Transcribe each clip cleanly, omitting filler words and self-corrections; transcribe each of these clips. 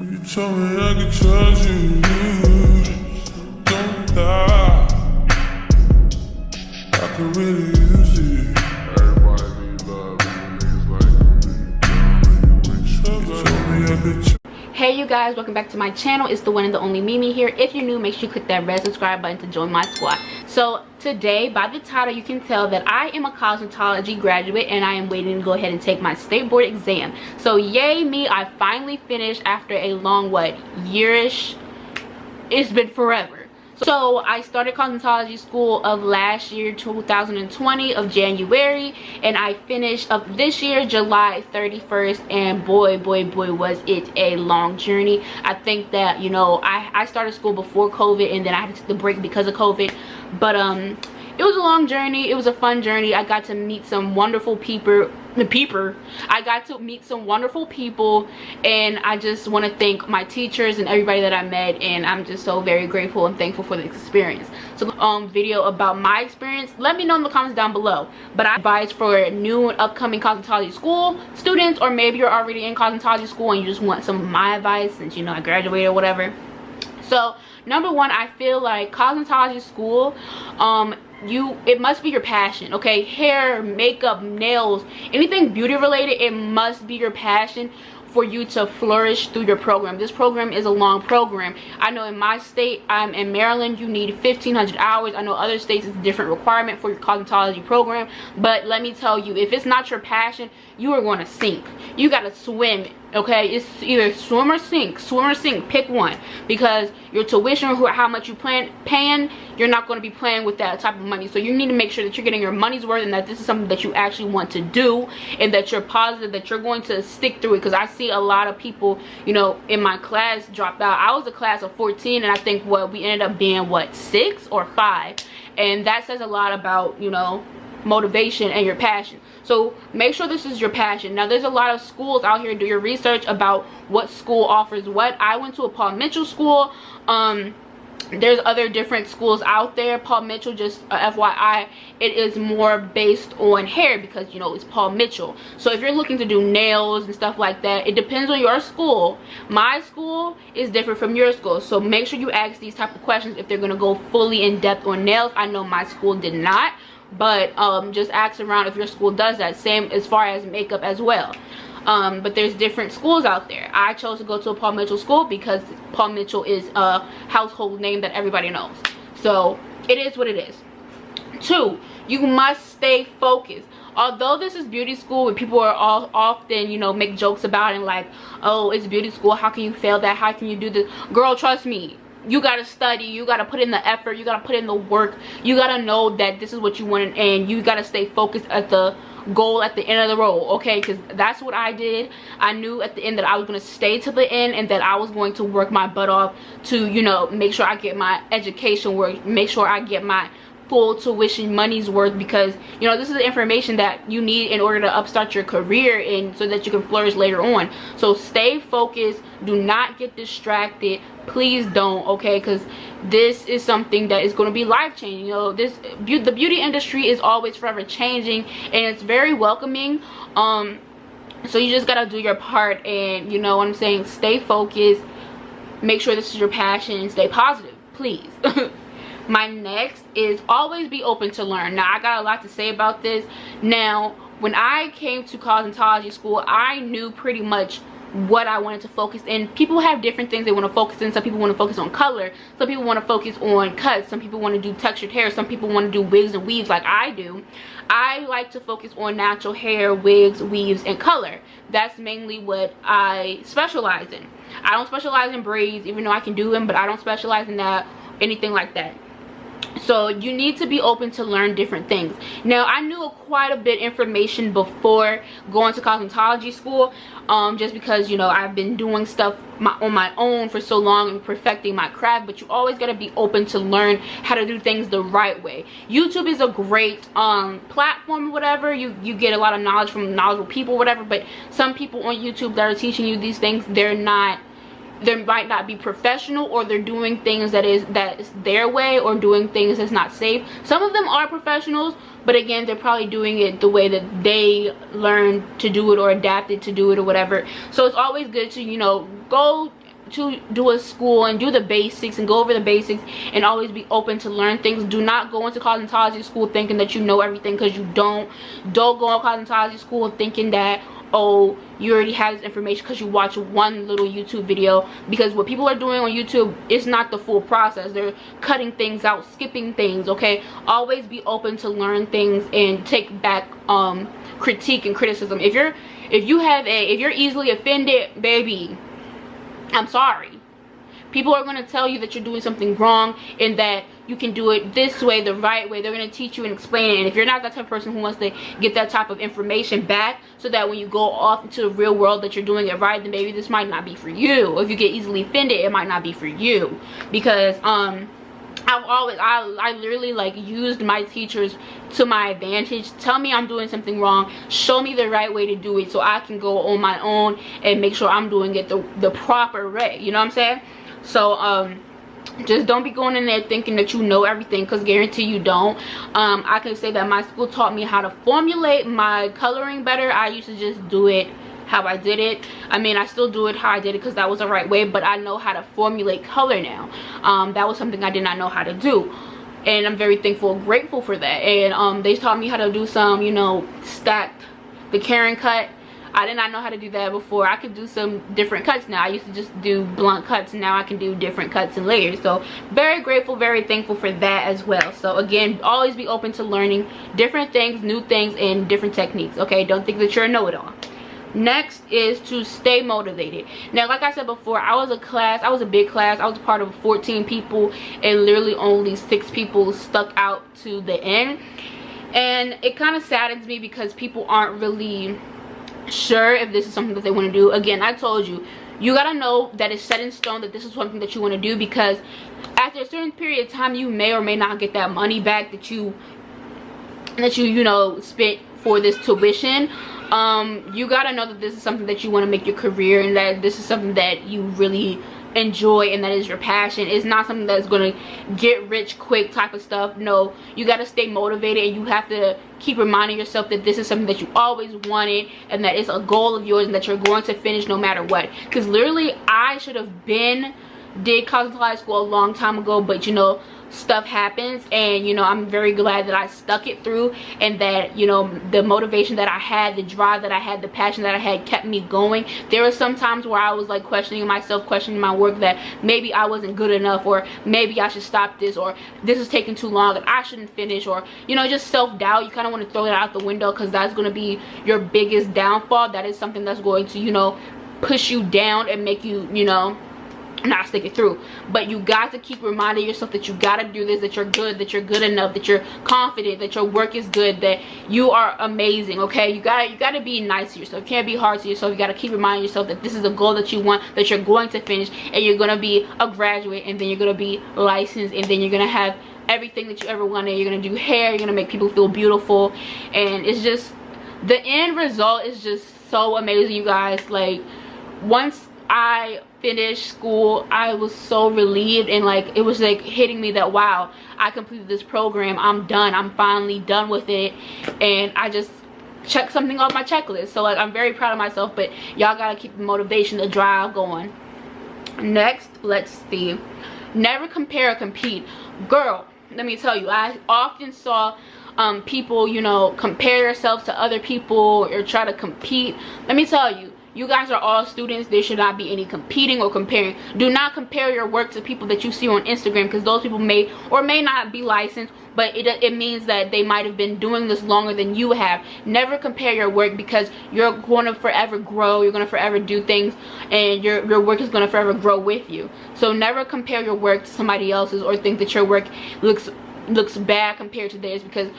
You told me I could trust you, don't die. I could really use it. Everybody need love, even niggas like me. You told me I could. Hey you guys, welcome back to my channel. It's the one and the only Mimi here. If you're new, make sure you click that red subscribe button to join my squad. So today, by the title, you can tell that I am a cosmetology graduate and I am waiting to go ahead and take my state board exam. So yay me, I finally finished after a long, what, yearish? It's been forever. So I started cosmetology school of last year, 2020, of January, and I finished of this year, July 31st, and boy was it a long journey. I think that, you know, I started school before COVID, and then I had to take the break because of COVID, but it was a long journey. It was a fun journey. I got to meet some wonderful I got to meet some wonderful people, and I just want to thank my teachers and everybody that I met, and I'm just so very grateful and thankful for the experience. So video about my experience, let me know in the comments down below. But I advise for new and upcoming cosmetology school students, or maybe you're already in cosmetology school and you just want some of my advice since, you know, I graduated or whatever. So number one, I feel like cosmetology school, it must be your passion, okay? Hair, makeup, nails, anything beauty related, it must be your passion for you to flourish through your program. This program is a long program. I know in my state, I'm in Maryland, you need 1,500 hours. I know other states it's a different requirement for your cosmetology program, but let me tell you, if it's not your passion, you are going to sink. You got to swim, okay? It's either swim or sink, pick one, because your tuition or how much you paying, you're not going to be playing with that type of money. So you need to make sure that you're getting your money's worth, and that this is something that you actually want to do, and that you're positive that you're going to stick through it. Because I see a lot of people, you know, in my class dropped out. I was a class of 14, and I think what we ended up being, what, 6 or 5, and that says a lot about, you know, motivation and your passion. So make sure this is your passion. Now there's a lot of schools out here. Do your research about what school offers what. I went to a Paul Mitchell school. There's other different schools out there. Paul Mitchell, just FYI, it is more based on hair because, you know, it's Paul Mitchell. So if you're looking to do nails and stuff like that, it depends on your school. My school is different from your school, so make sure you ask these type of questions if they're going to go fully in depth on nails. I know my school did not, but just ask around if your school does that. Same as far as makeup as well. But there's different schools out there. I chose to go to a Paul Mitchell school because Paul Mitchell is a household name that everybody knows. So it is what it is. 2, you must stay focused. Although this is beauty school and people are all often, you know, make jokes about it and like, oh, it's beauty school, how can you fail that, how can you do this? Girl, trust me, you gotta study, you gotta put in the effort, you gotta put in the work, you gotta know that this is what you want, and you gotta stay focused at the goal at the end of the road, okay? Because that's what I did. I knew at the end that I was going to stay to the end, and that I was going to work my butt off to, you know, make sure I get my education work, make sure I get my full tuition money's worth, because, you know, this is the information that you need in order to upstart your career and so that you can flourish later on. So stay focused, do not get distracted, please don't, okay? Because this is something that is going to be life-changing. You know, the beauty industry is always forever changing, and it's very welcoming. So you just gotta do your part, and, you know what I'm saying, stay focused, make sure this is your passion, and stay positive, please. My next is always be open to learn. Now I got a lot to say about this. Now when I came to cosmetology school, I knew pretty much what I wanted to focus in. People have different things they want to focus in. Some people want to focus on color, some people want to focus on cuts, some people want to do textured hair, some people want to do wigs and weaves like I do. I like to focus on natural hair, wigs, weaves, and color. That's mainly what I specialize in. I don't specialize in braids, even though I can do them, but I don't specialize in that, anything like that. So you need to be open to learn different things. Now I knew quite a bit information before going to cosmetology school, just because, you know, I've been doing stuff on my own for so long and perfecting my craft. But you always got to be open to learn how to do things the right way. YouTube is a great platform or whatever. You get a lot of knowledge from knowledgeable people, whatever, but some people on YouTube that are teaching you these things, they might not be professional, or they're doing things that is their way, or doing things that's not safe. Some of them are professionals, but again, they're probably doing it the way that they learned to do it or adapted to do it or whatever. So it's always good to, you know, go to do a school and do the basics and go over the basics and always be open to learn things. Do not go into cosmetology school thinking that you know everything, because you don't. Don't go to cosmetology school thinking that, oh, you already have this information because you watch one little YouTube video, because what people are doing on YouTube is not the full process. They're cutting things out, skipping things. Okay, always be open to learn things and take back critique and criticism. If you're easily offended, baby, I'm sorry. People are going to tell you that you're doing something wrong and that you can do it this way, the right way. They're going to teach you and explain it. And if you're not that type of person who wants to get that type of information back so that when you go off into the real world that you're doing it right, then maybe this might not be for you. If you get easily offended, it might not be for you. Because I literally like used my teachers to my advantage. Tell me I'm doing something wrong, show me the right way to do it so I can go on my own and make sure I'm doing it the proper way. You know what I'm saying? So just don't be going in there thinking that you know everything, because guarantee you don't. I can say that my school taught me how to formulate my coloring better. I used to just do it how I did it. I mean, I still do it how I did it because that was the right way, but I know how to formulate color now. That was something I did not know how to do, and I'm very thankful and grateful for that. And they taught me how to do some, you know, stack the Karen cut. I did not know how to do that before. I could do some different cuts now. I used to just do blunt cuts, and now I can do different cuts and layers. So very grateful, very thankful for that as well. So again, always be open to learning different things, new things, and different techniques. Okay, don't think that you're a know-it-all. Next is to stay motivated. Now, like I said before, I was a big class. I was part of 14 people, and literally only 6 people stuck out to the end. And it kind of saddens me because people aren't really sure if this is something that they want to do. Again, I told you, you gotta know that it's set in stone that this is something that you want to do, because after a certain period of time you may or may not get that money back that you know spent for this tuition. You gotta know that this is something that you want to make your career, and that this is something that you really enjoy and that is your passion. It's not something that's going to get rich quick type of stuff. No, you got to stay motivated, and you have to keep reminding yourself that this is something that you always wanted, and that it's a goal of yours, and that you're going to finish no matter what. Because literally I should have did cosmetology school a long time ago, but you know, stuff happens, and you know, I'm very glad that I stuck it through, and that, you know, the motivation that I had, the drive that I had, the passion that I had kept me going. There were some times where I was like questioning myself, questioning my work, that maybe I wasn't good enough, or maybe I should stop this, or this is taking too long and I shouldn't finish, or you know, just self-doubt. You kind of want to throw that out the window, because that's going to be your biggest downfall. That is something that's going to, you know, push you down and make you, you know, not stick it through. But you got to keep reminding yourself that you got to do this, that you're good, that you're good enough, that you're confident, that your work is good, that you are amazing. Okay, you got to be nice to yourself. You can't be hard to yourself. You got to keep reminding yourself that this is a goal that you want, that you're going to finish, and you're going to be a graduate, and then you're going to be licensed, and then you're going to have everything that you ever wanted. You're going to do hair, you're going to make people feel beautiful, and it's just, the end result is just so amazing, you guys. Like, once I finished school, I was so relieved, and like, it was like hitting me that, wow, I completed this program, I'm done, I'm finally done with it, and I just checked something off my checklist. So like, I'm very proud of myself, but y'all gotta keep the motivation, the drive going. Next, let's see, never compare or compete. Girl, let me tell you, I often saw people, you know, compare themselves to other people or try to compete. Let me tell you, you guys are all students. There should not be any competing or comparing. Do not compare your work to people that you see on Instagram, because those people may or may not be licensed, but it means that they might have been doing this longer than you have. Never compare your work, because you're going to forever grow, you're going to forever do things, and your work is going to forever grow with you. So never compare your work to somebody else's, or think that your work looks bad compared to theirs, because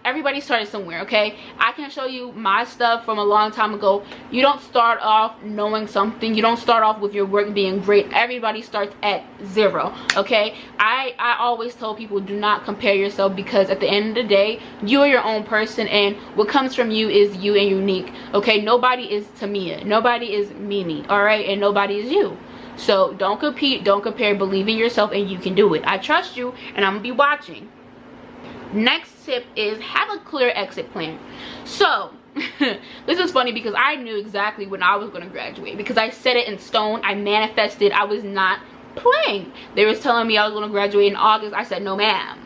everybody started somewhere. Okay, I can show you my stuff from a long time ago. You don't start off knowing something, you don't start off with your work being great. Everybody starts at 0. Okay, I always tell people, do not compare yourself, because at the end of the day, you are your own person, and what comes from you is you and unique. Okay, nobody is Tamia, nobody is Mimi, all right, and nobody is you. So don't compete, don't compare, believe in yourself, and you can do it. I trust you, and I'm gonna be watching. Next tip is have a clear exit plan. So this is funny because I knew exactly when I was going to graduate, because I set it in stone. I manifested. I was not playing. They was telling me I was going to graduate in August. I said, no ma'am,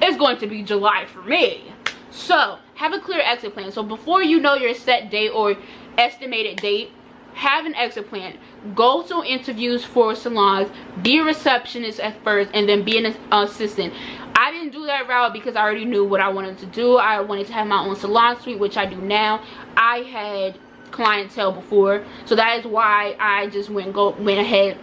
it's going to be July for me. So have a clear exit plan. So before you know your set date or estimated date, have an exit plan. Go to interviews for salons, be a receptionist at first, and then be an assistant. I didn't do that route because I already knew what I wanted to do. I wanted to have my own salon suite, which I do now. I had clientele before, so that is why I just went ahead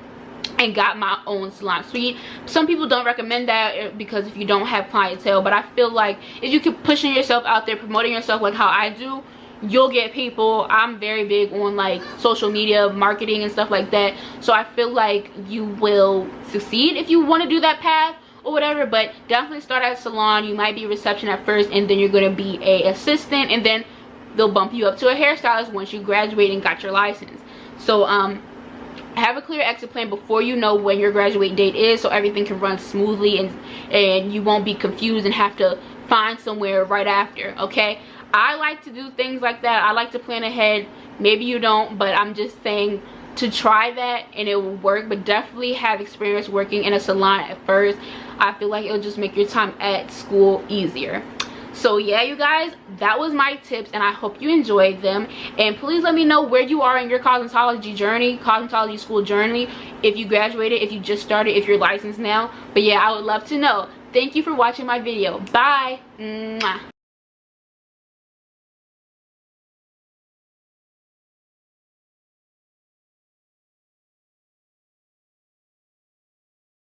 and got my own salon suite. Some people don't recommend that because if you don't have clientele, but I feel like if you keep pushing yourself out there, promoting yourself like how I do, you'll get people. I'm very big on like social media marketing and stuff like that, so I feel like you will succeed if you want to do that path or whatever. But definitely start at a salon. You might be a reception at first, and then you're going to be a assistant, and then they'll bump you up to a hairstylist once you graduate and got your license. So have a clear exit plan before you know when your graduate date is, so everything can run smoothly and you won't be confused and have to find somewhere right after. Okay, I like to do things like that. I like to plan ahead. Maybe you don't, but I'm just saying to try that and it will work. But definitely have experience working in a salon at first. I feel like it'll just make your time at school easier. So yeah, you guys, that was my tips, and I hope you enjoyed them. And please let me know where you are in your cosmetology journey, cosmetology school journey, if you graduated, if you just started, if you're licensed now. But yeah, I would love to know. Thank you for watching my video. Bye. Mwah.